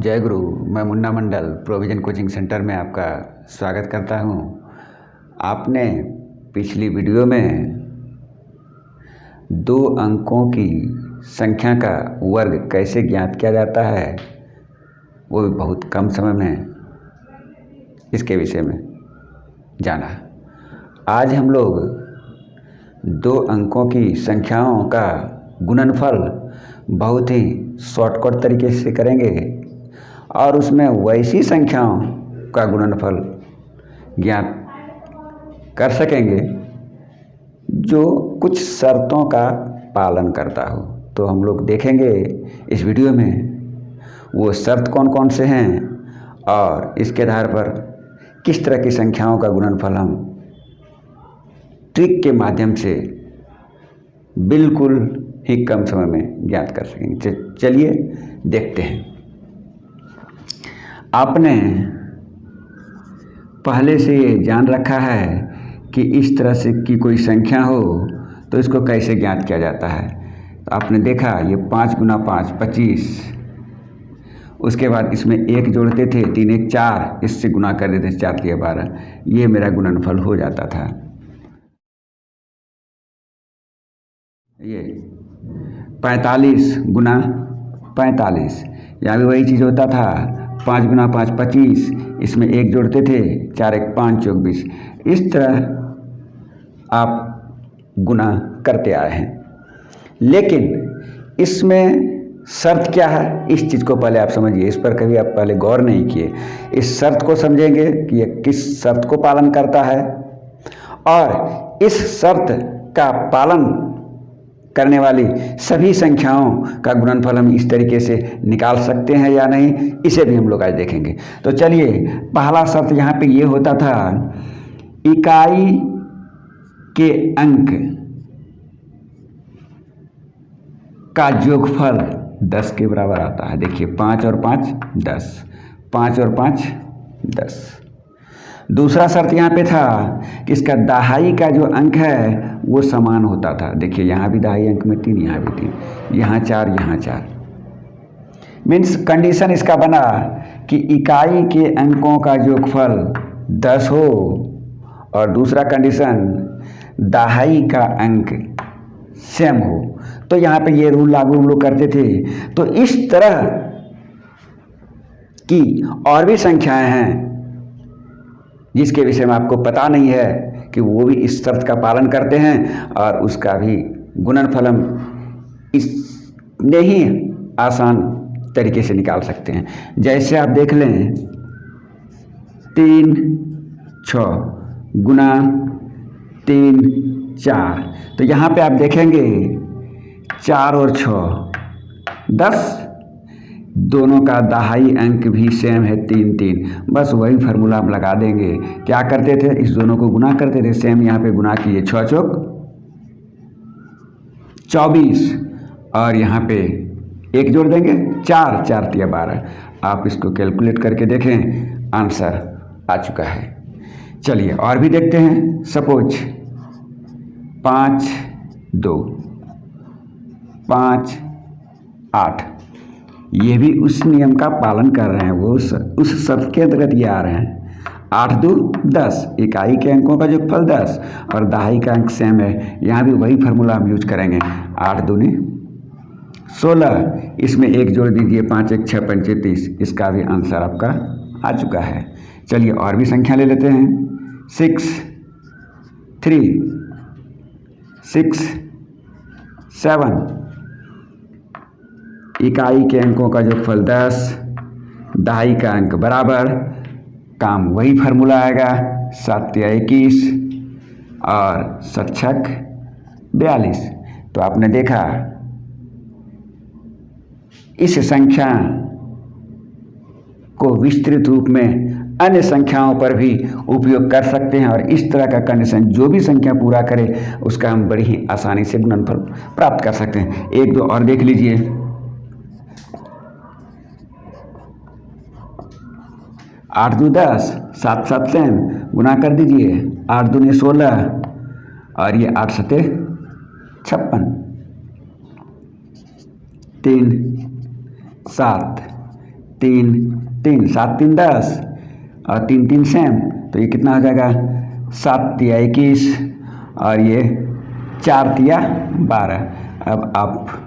जय गुरु। मैं मुन्ना मंडल provision coaching centre में आपका स्वागत करता हूं। आपने पिछली वीडियो में 2 अंकों की संख्या का वर्ग कैसे ज्ञात किया जाता है, वो भी बहुत कम समय में, इसके विषय में जाना। आज हम लोग 2 अंकों की संख्याओं का गुणनफल बहुत ही शॉर्टकट तरीके से करेंगे और उसमें वैसी संख्याओं का गुणनफल ज्ञात कर सकेंगे जो कुछ शर्तों का पालन करता हो। तो हम लोग देखेंगे इस वीडियो में वो शर्त कौन कौन से हैं और इसके आधार पर किस तरह की संख्याओं का गुणनफल हम ट्रिक के माध्यम से बिल्कुल ही कम समय में ज्ञात कर सकेंगे। चलिए देखते हैं। आपने पहले से ये जान रखा है कि इस तरह से की कोई संख्या हो तो इसको कैसे ज्ञात किया जाता है। तो आपने देखा ये 5 गुना 5 25, उसके बाद इसमें 1 जोड़ते थे, 3 1 4, इससे गुना कर देते 4 3 12, ये मेरा गुणनफल हो जाता था। ये 45 गुना 45, यहाँ भी वही चीज़ होता था। 5 गुना 5 25, इसमें 1 जोड़ते थे, 4 1 5 24, इस तरह आप गुना करते आए हैं। लेकिन इसमें शर्त क्या है, इस चीज़ को पहले आप समझिए। इस पर कभी आप पहले गौर नहीं किए। इस शर्त को समझेंगे कि यह किस शर्त को पालन करता है और इस शर्त का पालन करने वाली सभी संख्याओं का गुणनफल हम इस तरीके से निकाल सकते हैं या नहीं, इसे भी हम लोग आज देखेंगे। तो चलिए, पहला शर्त यहाँ पे ये होता था, इकाई के अंक का योगफल 10 के बराबर आता है। देखिए 5 और 5 10, 5 और 5 10। दूसरा शर्त यहाँ पे था कि इसका दहाई का जो अंक है वो समान होता था। देखिए यहाँ भी दहाई अंक में 3, यहाँ भी 3, यहाँ 4, यहाँ 4। मीन्स कंडीशन इसका बना कि इकाई के अंकों का योगफल 10 हो और दूसरा कंडीशन दहाई का अंक सेम हो। तो यहाँ पे ये रूल लागू हम लोग करते थे। तो इस तरह की और भी संख्याएं हैं जिसके विषय में आपको पता नहीं है कि वो भी इस शर्त का पालन करते हैं और उसका भी गुणनफल हम इसने ही आसान तरीके से निकाल सकते हैं। जैसे आप देख लें 3 6 गुना 3 4, तो यहाँ पे आप देखेंगे 4 और 6 10, दोनों का दहाई अंक भी सेम है 3 3। बस वही फार्मूला हम लगा देंगे। क्या करते थे, इस दोनों को गुना करते थे, सेम यहाँ पे गुना किए 6 चौक 24 और यहाँ पे 1 जोड़ देंगे 4 4 3 12। आप इसको कैलकुलेट करके देखें, आंसर आ चुका है। चलिए और भी देखते हैं। सपोज 5 2 5 8, ये भी उस नियम का पालन कर रहे हैं, वो उस शर्त के अंतर्गत ये आ रहे हैं। 8 2 10, इकाई के अंकों का योगफल 10 और दहाई का अंक सेम है। यहाँ भी वही फार्मूला हम यूज करेंगे। 8 दूनी 16, इसमें 1 जोड़ दीजिए, 5 1 6 5 30, इसका भी आंसर आपका आ चुका है। चलिए और भी संख्या ले लेते हैं। 6 3 6 7, इकाई के अंकों का योगफल 10, दहाई का अंक बराबर, काम वही फार्मूला आएगा, 7 21 और 7 6 42। तो आपने देखा इस संख्या को विस्तृत रूप में अन्य संख्याओं पर भी उपयोग कर सकते हैं और इस तरह का कंडीशन जो भी संख्या पूरा करे उसका हम बड़ी ही आसानी से गुणनफल प्राप्त कर सकते हैं। 1 2 और देख लीजिए। 8 2 10, 7 7 सेम, गुना कर दीजिए। 8 दूनी 16 और ये 8 7 56, 3 7 3 3 7 3 10 और 3 3 सेम, तो ये कितना हो जाएगा 7 तिया 21 और ये 4 तिया 12। अब आप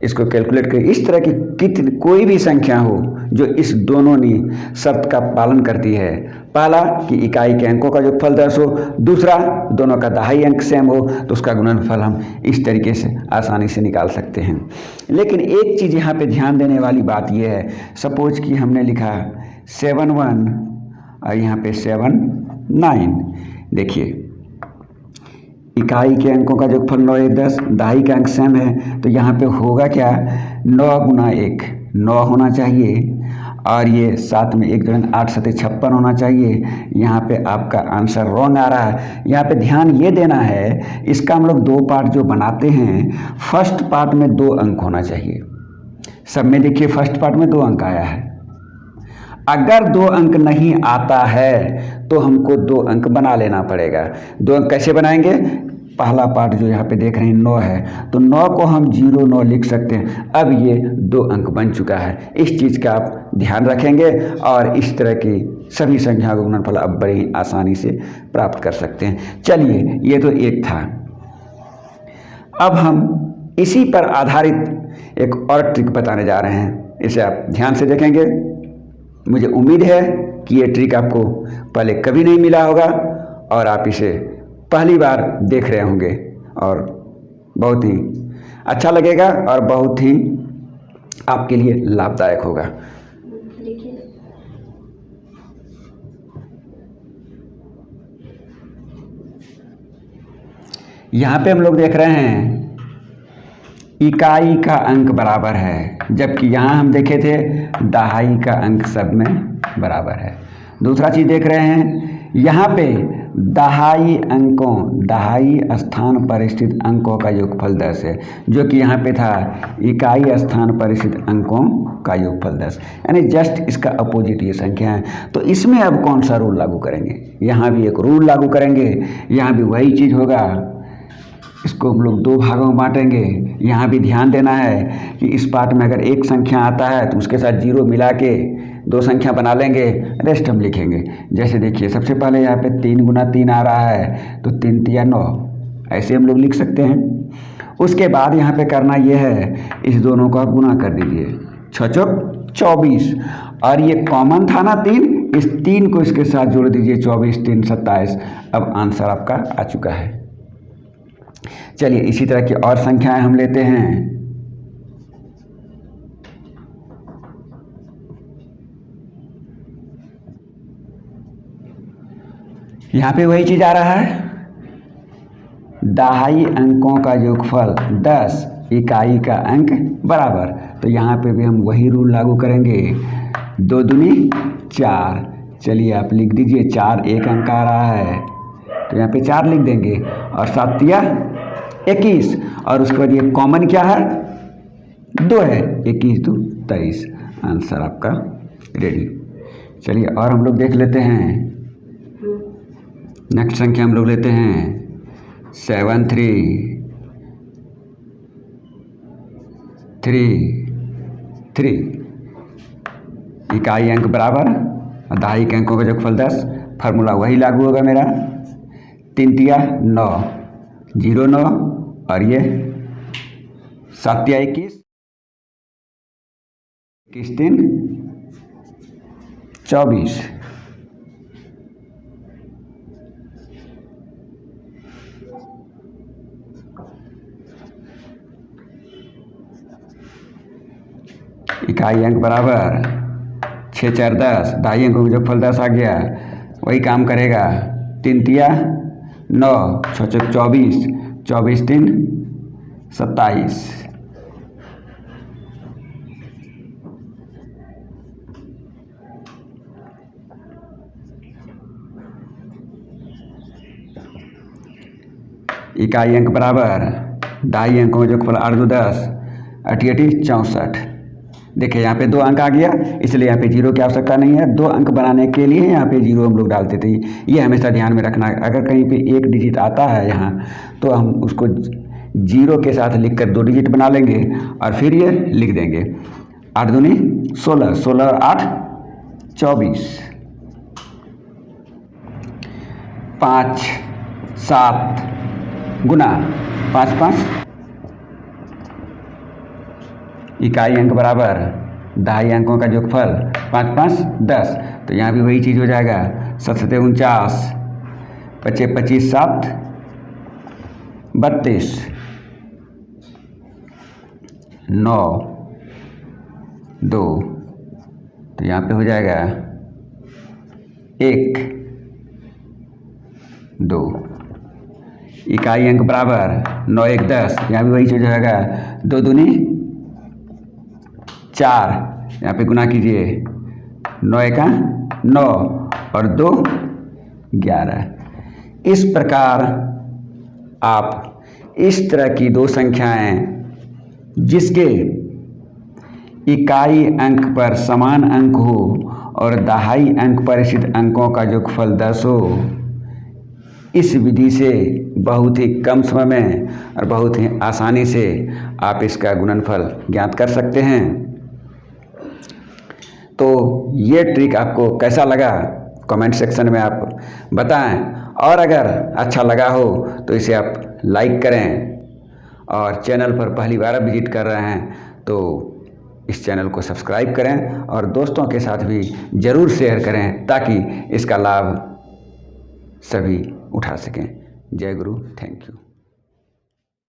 इसको कैलकुलेट करें। इस तरह की कितनी कोई भी संख्या हो जो इस दोनों ने शर्त का पालन करती है, पहला कि इकाई के अंकों का योगफल 10 हो, दूसरा दोनों का दहाई अंक सेम हो, तो उसका गुणनफल हम इस तरीके से आसानी से निकाल सकते हैं। लेकिन एक चीज़ यहाँ पे ध्यान देने वाली बात यह है, सपोज कि हमने लिखा 7 1 और यहाँ पे 7 9। देखिए इकाई के अंकों का योगफल 9 1 10, दहाई का अंक सेम है, तो यहाँ पे होगा क्या 9 गुना 1 9 होना चाहिए और ये साथ में 1 2 8 7 56 होना चाहिए। यहाँ पे आपका आंसर रॉन्ग आ रहा है। यहाँ पे ध्यान ये देना है, इसका हम लोग 2 पार्ट जो बनाते हैं, फर्स्ट पार्ट में 2 अंक होना चाहिए। सब में देखिए फर्स्ट पार्ट में 2 अंक आया है। अगर 2 अंक नहीं आता है तो हमको 2 अंक बना लेना पड़ेगा। 2 अंक कैसे बनाएंगे? पहला पार्ट जो यहाँ पे देख रहे हैं 9 है, तो 9 को हम 0 9 लिख सकते हैं। अब ये 2 अंक बन चुका है। इस चीज़ का आप ध्यान रखेंगे और इस तरह की सभी संख्याओं का गुणनफल अब बड़ी आसानी से प्राप्त कर सकते हैं। चलिए, ये तो एक था। अब हम इसी पर आधारित एक और ट्रिक बताने जा रहे हैं। इसे आप ध्यान से देखेंगे। मुझे उम्मीद है कि ये ट्रिक आपको पहले कभी नहीं मिला होगा और आप इसे पहली बार देख रहे होंगे और बहुत ही अच्छा लगेगा और बहुत ही आपके लिए लाभदायक होगा। यहाँ पे हम लोग देख रहे हैं इकाई का अंक बराबर है, जबकि यहाँ हम देखे थे दहाई का अंक सब में बराबर है। दूसरा चीज़ देख रहे हैं, यहाँ पे दहाई स्थान पर स्थित अंकों का योगफल 10 है, जो कि यहाँ पे था इकाई स्थान पर स्थित अंकों का योगफल 10, यानी जस्ट इसका अपोजिट ये संख्या है। तो इसमें अब कौन सा रूल लागू करेंगे? यहाँ भी एक रूल लागू करेंगे, यहाँ भी वही चीज़ होगा। इसको हम लोग 2 भागों में बांटेंगे। यहाँ भी ध्यान देना है कि इस पार्ट में अगर एक संख्या आता है तो उसके साथ 0 मिला के 2 संख्या बना लेंगे, रेस्ट हम लिखेंगे। जैसे देखिए, सबसे पहले यहाँ पे 3 गुना 3 आ रहा है, तो 3 तिया 9, ऐसे हम लोग लिख सकते हैं। उसके बाद यहाँ पे करना ये है, इस दोनों का गुना कर दीजिए, 6 चौक 24, और ये कॉमन था ना 3, इस 3 को इसके साथ जोड़ दीजिए, 24 3 27। अब आंसर आपका आ चुका है। चलिए, इसी तरह की और संख्याएं हम लेते हैं। यहाँ पे वही चीज़ आ रहा है, दहाई अंकों का योगफल 10, इकाई का अंक बराबर। तो यहाँ पे भी हम वही रूल लागू करेंगे, 2 दूनी 4। चलिए आप लिख दीजिए, 4 एक अंक आ रहा है तो यहाँ पे 4 लिख देंगे, और 7 तिया 21, और उसके बाद ये कॉमन क्या है 2 है, 21 2 23। आंसर आपका रेडी। चलिए और हम लोग देख लेते हैं। नेक्स्ट संख्या हम लोग लेते हैं 7 3 3 3। इकाई अंक बराबर और दहाई के अंकों का योगफल 10। फार्मूला वही लागू होगा मेरा, 3 तिया 9 0 9, और ये 7 तिया 21 21 3 24। इकाई अंक बराबर 6 4 10, दहाई अंकों का योगफल 10 आ गया, वही काम करेगा। 3 तिया 9 6 चौक 24 24 3 27। इकाई अंक बराबर दहाई अंकों का योगफल 8 2 10 88 64। देखिए यहाँ पे 2 अंक आ गया, इसलिए यहाँ पे 0 की आवश्यकता नहीं है। 2 अंक बनाने के लिए यहाँ पे 0 हम लोग डालते थे। ये हमेशा ध्यान में रखना है। अगर कहीं पे 1 डिजिट आता है यहाँ, तो हम उसको 0 के साथ लिखकर 2 डिजिट बना लेंगे और फिर ये लिख देंगे। 8 दूनी 16, 16 और 8 24, 5 7 गुना 5 5, इकाई अंक बराबर दहाई अंकों का योगफल 5 5 10। तो यहाँ भी वही चीज़ हो जाएगा, 7 7 49, 5 25 7 32, 9 2। तो यहाँ पे हो जाएगा 1 2, इकाई अंक बराबर 9 1 10। यहाँ भी वही चीज़ हो जाएगा, 2 दूनी 4, यहाँ पे गुना कीजिए, 9 1 9 और 2 11। इस प्रकार आप इस तरह की दो संख्याएं जिसके इकाई अंक पर समान अंक हो और दहाई अंक पर स्थित अंकों का योगफल 10 हो, इस विधि से बहुत ही कम समय में और बहुत ही आसानी से आप इसका गुणनफल ज्ञात कर सकते हैं। तो ये ट्रिक आपको कैसा लगा कमेंट सेक्शन में आप बताएं, और अगर अच्छा लगा हो तो इसे आप लाइक करें, और चैनल पर पहली बार विजिट कर रहे हैं तो इस चैनल को सब्सक्राइब करें और दोस्तों के साथ भी ज़रूर शेयर करें ताकि इसका लाभ सभी उठा सकें। जय गुरु, थैंक यू।